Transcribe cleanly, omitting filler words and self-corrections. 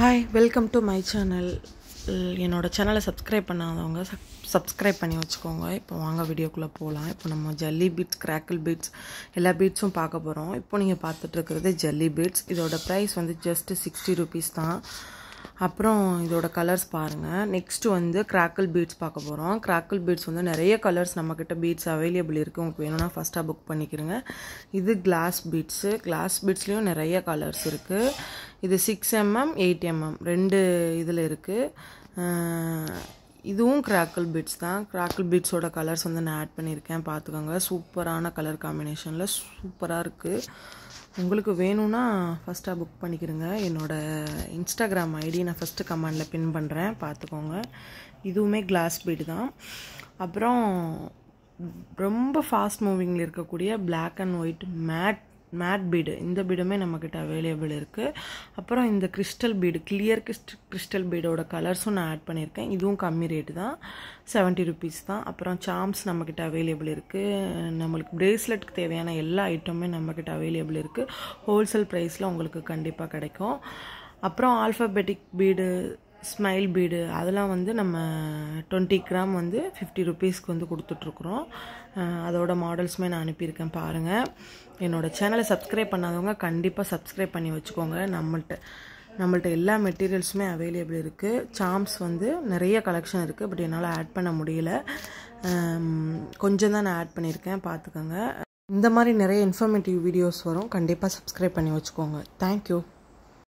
Hi, welcome to my channel. என்னோடய சேனலை subscribe பண்ணாதவங்க சப்ஸ்கிரைப் பண்ணி வச்சுக்கோங்க. இப்போ வாங்க வீடியோக்குள்ளே போகலாம். இப்போ நம்ம ஜல்லி பீட்ஸ், கிராக்கிள் பீட்ஸ் எல்லா பீட்ஸும் பார்க்க போகிறோம். இப்போ நீங்கள் பார்த்துட்ருக்கிறது ஜல்லி பீட்ஸ். இதோட ப்ரைஸ் வந்து ஜஸ்ட்டு 60 rupees தான். அப்புறம் இதோட கலர்ஸ் பாருங்கள். நெக்ஸ்ட்டு வந்து கிராக்கிள் பீட்ஸ் பார்க்க போகிறோம். கிராக்கிள் பீட்ஸ் வந்து நிறைய கலர்ஸ் நம்மக்கிட்ட பீட்ஸ் அவைலபிள் இருக்குது. உங்களுக்கு வேணும்னா ஃபஸ்ட்டாக புக் பண்ணிக்கிறங்க. இது கிளாஸ் பீட்ஸு. கிளாஸ் பீட்ஸ்லேயும் நிறைய கலர்ஸ் இருக்குது. இது 6mm 8mm ரெண்டு இதில் இருக்குது. இதுவும் கிராக்கிள் பீட்ஸ் தான். கிராக்கிள் பீட்ஸோட கலர்ஸ் வந்து நான் ஆட் பண்ணியிருக்கேன், பார்த்துக்கோங்க. சூப்பரான கலர் காம்பினேஷனில் சூப்பராக இருக்குது. உங்களுக்கு வேணும்னா ஃபஸ்ட்டாக புக் பண்ணிக்கிறங்க. என்னோடய இன்ஸ்டாகிராம் ஐடி நான் ஃபஸ்ட்டு கமெண்டில் பின் பண்ணுறேன், பார்த்துக்கோங்க. இதுவுமே கிளாஸ் பீடு தான். அப்புறம் ரொம்ப ஃபாஸ்ட் மூவிங்கில் இருக்கக்கூடிய black and white matte bead, இந்த பீடுமே நம்மக்கிட்ட அவைலபிள் இருக்குது. அப்புறம் இந்த கிறிஸ்டல் பீடு, கிளியர் கிறிஸ்டல் பீடோட கலர்ஸும் நான் ஆட் பண்ணியிருக்கேன். இதுவும் கம்மி ரேட்டு தான், 70 rupees தான். அப்புறம் சாம்ஸ் நம்மக்கிட்ட அவைலபிள் இருக்குது. நம்மளுக்கு பிரேஸ்லெட்டுக்கு தேவையான எல்லா ஐட்டமுமே நம்மக்கிட்ட அவைலபிள் இருக்குது. ஹோல்சேல் ப்ரைஸில் உங்களுக்கு கண்டிப்பாக கிடைக்கும். அப்புறம் ஆல்ஃபபெட்டிக் பீடு, ஸ்மைல் பீடு, அதெல்லாம் வந்து நம்ம 20 கிராம் வந்து 50 rupeesக்கு வந்து கொடுத்துட்ருக்குறோம். அதோட மாடல்ஸுமே நான் அனுப்பியிருக்கேன், பாருங்கள். என்னோடய சேனலை சப்ஸ்கிரைப் பண்ணாதவங்க கண்டிப்பாக சப்ஸ்கிரைப் பண்ணி வச்சுக்கோங்க. நம்மள்ட்ட எல்லா மெட்டீரியல்ஸுமே அவைலபிள் இருக்குது. சாம்ஸ் வந்து நிறைய கலெக்ஷன் இருக்குது, பட் என்னால் ஆட் பண்ண முடியல. கொஞ்சம் தான் நான் ஆட் பண்ணியிருக்கேன், பார்த்துக்கோங்க. இந்த மாதிரி நிறைய இன்ஃபர்மேட்டிவ் வீடியோஸ் வரும், கண்டிப்பாக சப்ஸ்கிரைப் பண்ணி வச்சுக்கோங்க. தேங்க்யூ.